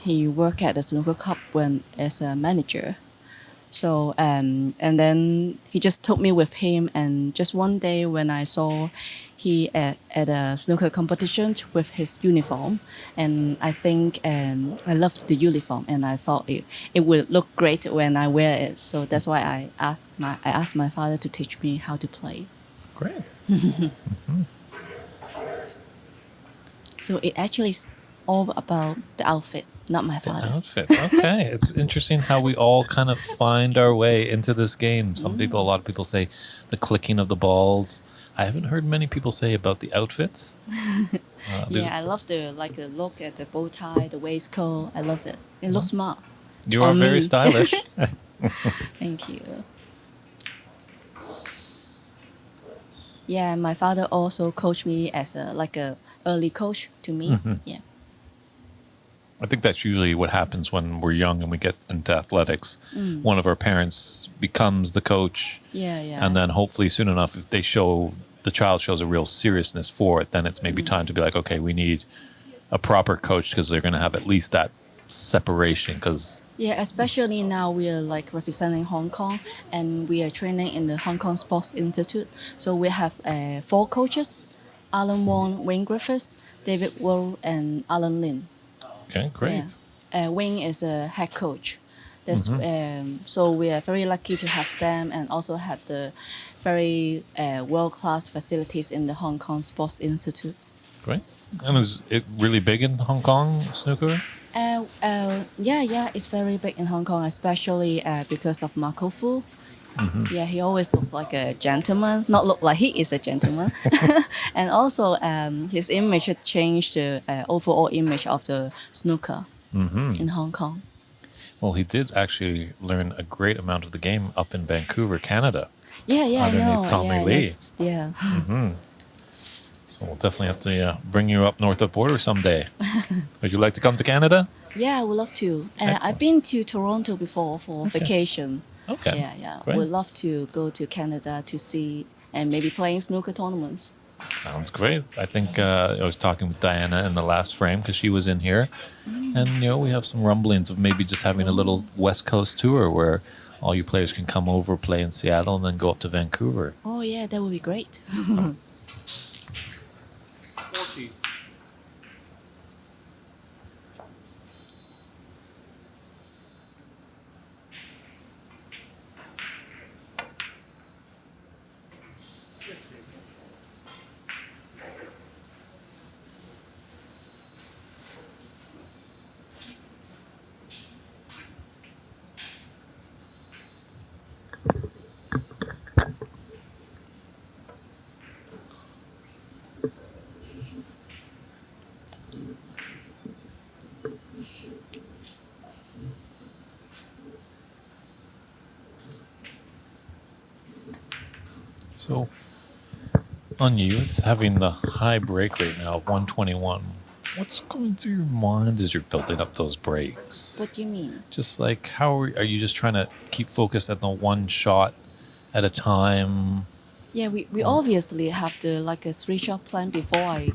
he worked at the Snooker Club as a manager. So and then he just took me with him, and just one day when I saw he at a snooker competition with his uniform, and I think I loved the uniform, and I thought it would look great when I wear it. So that's why I asked my father to teach me how to play. Great. So it actually is all about the outfit, not my father. Outfit. Okay. It's interesting how we all kind of find our way into this game. A lot of people say the clicking of the balls. I haven't heard many people say about the outfit. Yeah, I love the look at the bow tie, the waistcoat. I love it. It looks smart. You are On very me. stylish. Thank you. Yeah, my father also coached me as a early coach to me. Yeah. I think that's usually what happens when we're young and we get into athletics. One of our parents becomes the coach, Yeah, yeah. and then hopefully soon enough, if the child shows a real seriousness for it, then it's maybe time to be like, okay, we need a proper coach because they're going to have at least that separation. Because Yeah, especially now we are representing Hong Kong, and we are training in the Hong Kong Sports Institute. So we have 4 coaches: Alan Wong, Wayne Griffiths, David Wu, and Alan Lin. okay, great. Yeah. Wing is a head coach. So we are very lucky to have them, and also had the very world-class facilities in the Hong Kong Sports Institute. Great. And is it really big in Hong Kong, snooker? Yeah, it's very big in Hong Kong, especially because of Marco Fu. Yeah, he always looks like a gentleman. Not look like he is a gentleman. And also, his image had changed the overall image of the snooker in Hong Kong. Well, he did actually learn a great amount of the game up in Vancouver, Canada. Yeah, I Underneath know. Tommy yeah, Lee. Yeah. So we'll definitely have to bring you up north of border someday. Would you like to come to Canada? Yeah, I would love to. Excellent. I've been to Toronto before for vacation. Okay. Yeah. Great. Would love to go to Canada to see and maybe playing snooker tournaments. Sounds great. I think I was talking with Diana in the last frame because she was in here. And, we have some rumblings of maybe just having a little West Coast tour where all you players can come over, play in Seattle, and then go up to Vancouver. Oh yeah, that would be great. 40. So, on you, with having the high break rate now of 121, what's going through your mind as you're building up those breaks? What do you mean? Just like, how are you just trying to keep focused at the one shot at a time? Yeah, we obviously have to like a 3-shot plan before I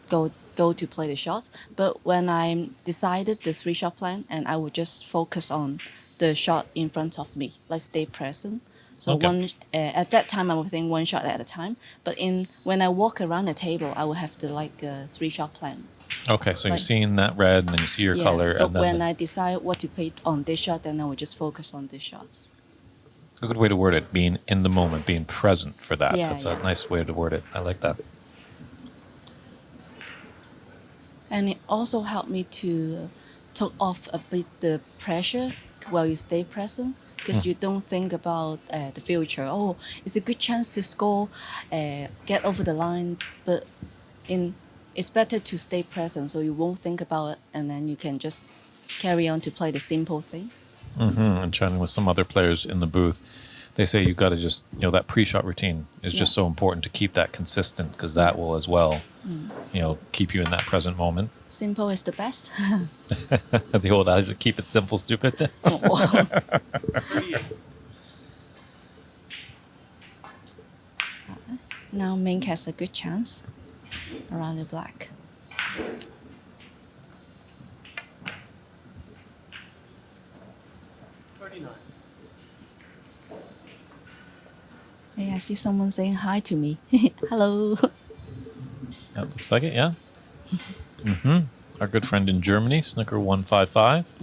go to play the shot. But when I decided the 3-shot plan, and I would just focus on the shot in front of me, like stay present. So Okay. at that time I would think one shot at a time. But when I walk around the table, I would have to like a 3-shot plan. Okay, so you're Like- seeing that red, and then you see your Yeah, color, but and then when I decide what to play on this shot, then I would just focus on these shots. a good way to word it, being in the moment, being present for that. Yeah, That's yeah. a nice way to word it. I like that. And it also helped me to take off a bit the pressure while you stay present, because you don't think about the future. Oh, it's a good chance to score, get over the line. But it's better to stay present, so you won't think about it, and then you can just carry on to play the simple thing. And chatting with some other players in the booth, they say you've got to just, that pre-shot routine is just Yeah. so important to keep that consistent, because that will as well, keep you in that present moment. Simple is the best. The old adage, keep it simple, stupid. Oh. 38. Now Mink has a good chance around the black. 39. Hey, I see someone saying hi to me. Hello. That looks like it, yeah. Our good friend in Germany, Snooker 155.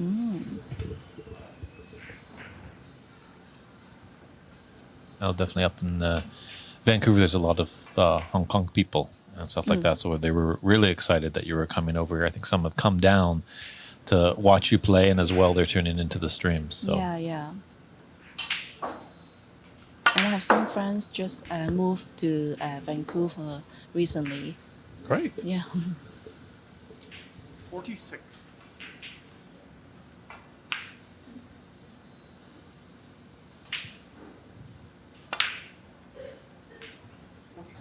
Now, definitely up in Vancouver, there's a lot of Hong Kong people and stuff like that. So they were really excited that you were coming over here. I think some have come down to watch you play, and as well, they're tuning into the streams. So. Yeah. And I have some friends just moved to Vancouver recently. Great. Yeah. 46.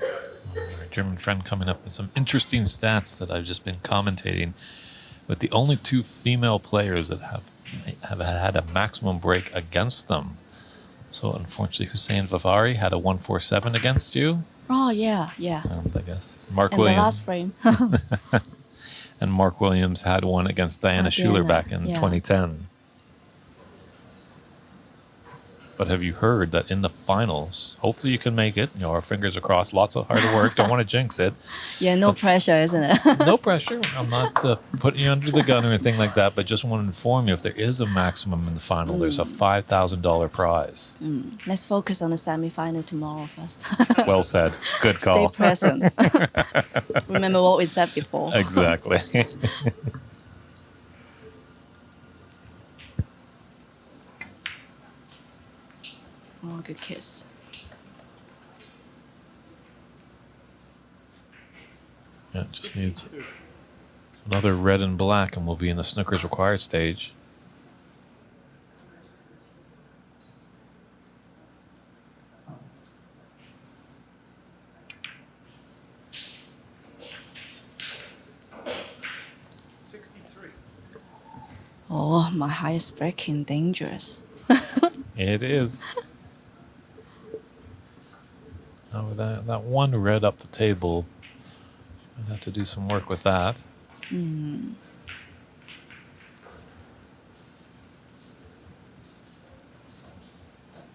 Our German friend coming up with some interesting stats that I've just been commentating. With the only 2 female players that have had a maximum break against them. So unfortunately, Hussein Vavari had a 147 against you. Oh, yeah. And I guess Mark And the Williams. last frame. And Mark Williams had one against Diana Schuler Diana, back in yeah. 2010. But have you heard that in the finals, hopefully you can make it. Our fingers are crossed. Lots of hard work. Don't want to jinx it. Yeah, no pressure, isn't it? No pressure. I'm not putting you under the gun or anything like that, but just want to inform you, if there is a maximum in the final, there's a $5,000 prize. Let's focus on the semi-final tomorrow first. Well said. Good Stay call. present. Remember what we said before. Exactly. Oh, good kiss. Yeah, it just needs another red and black, and we'll be in the Snooker's required stage. Oh, my highest breaking dangerous. It is. Now with that one red up the table, I'd have to do some work with that.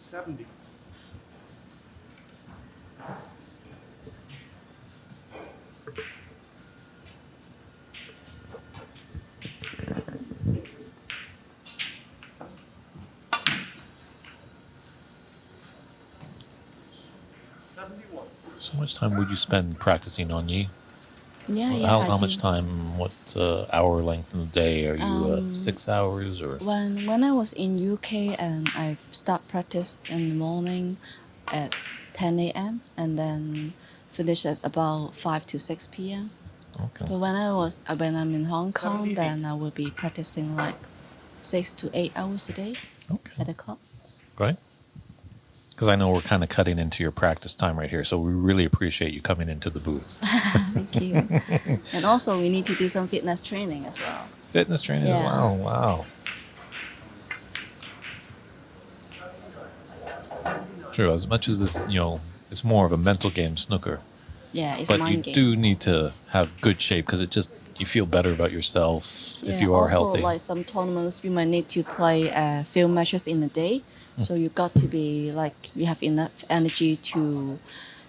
70. So much time would you spend practicing on Yi? Yeah, I How do. much time? What hour length in the day? Are you 6 hours or? When I was in UK and I start practice in the morning at 10 a.m. and then finish at about 5 to 6 p.m. Okay. But when I'm in Hong Kong, then I will be practicing like 6 to 8 hours a day Okay. at the club. Great. Because I know we're kind of cutting into your practice time right here, so we really appreciate you coming into the booth. Thank you. And also, we need to do some fitness training as well. Fitness training as Yeah. well. Wow. True. As much as this, it's more of a mental game, snooker. Yeah, it's But you mind game. do need to have good shape because you feel better about yourself if you are also, healthy. like some tournaments, you might need to play a few matches in a day. So you got to be like you have enough energy to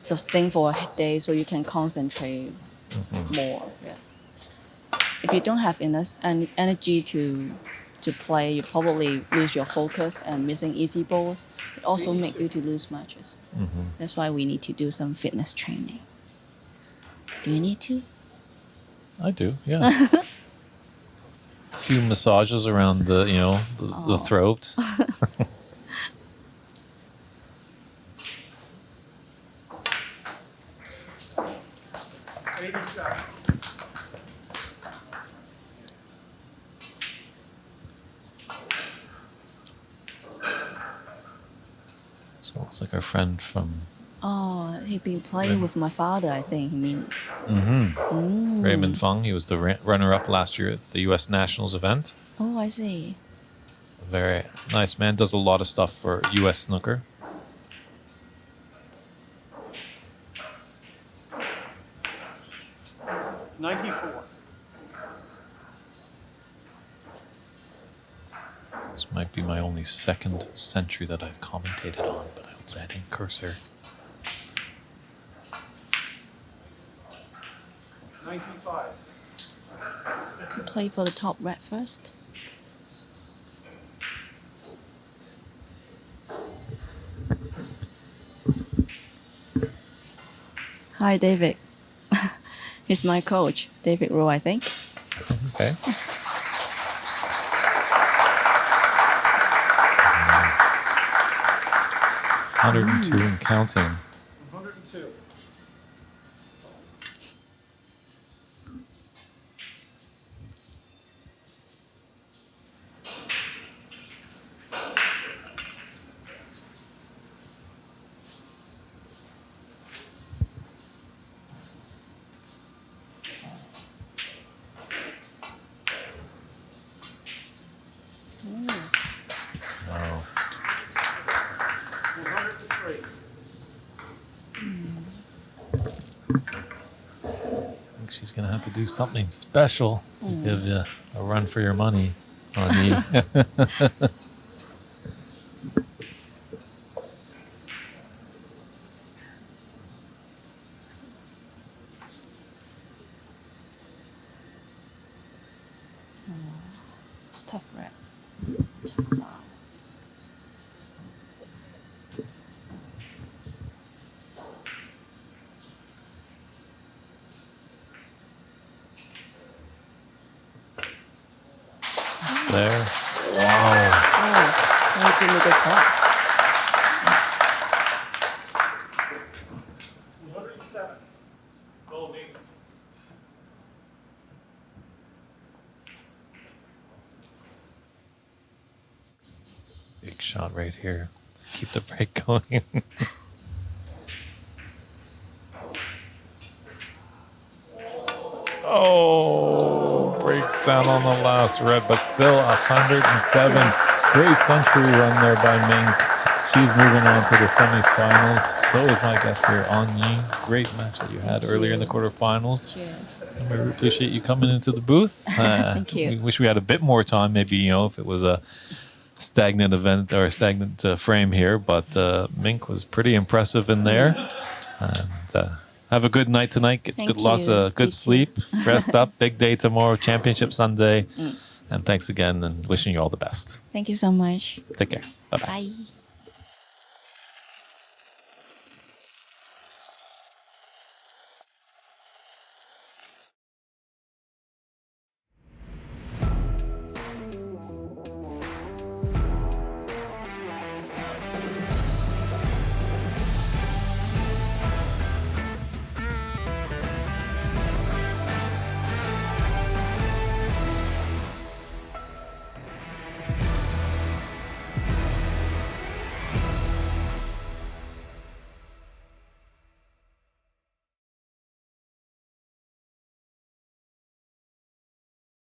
sustain for a day, so you can concentrate more. Yeah. If you don't have enough energy to play, you probably lose your focus and missing easy balls. It also make you to lose matches. That's why we need to do some fitness training. Do you need to? I do, yeah. A few massages around the throat. 87. So it's like our friend from Oh, he been playing with my father, I think. I mean, Raymond Fung. He was the runner-up last year at the U.S. Nationals event. oh, I see. Very nice man. Does a lot of stuff for U.S. snooker. This might be my only second century that I've commentated on, but I didn't curse her. 95. Could play for the top red first. Hi, David. He's my coach, David Rowe, I think. Okay. $102 and counting. 102. Wow. 103. I think she's going to have to do something special to give you a run for your money on me. It's tough red. Tough brown. There. Wow. Oh, that give me the top. 107. Go me. Big shot right here. Keep the break going. Oh, breaks down on the last red, but still 107. Great century run there by Mink. She's moving on to the semifinals. So is my guest here, Yi. Great match that you had earlier in the quarterfinals. Cheers. And we appreciate you coming into the booth. Thank you. We wish we had a bit more time. Maybe if it was a stagnant event or stagnant frame here, but Mink was pretty impressive in there. And have a good night tonight. Get Thank good loss, you. good You sleep. Rest up. Big day tomorrow. Championship Sunday. And thanks again, and wishing you all the best. Thank you so much. Take care. Bye bye. Bye.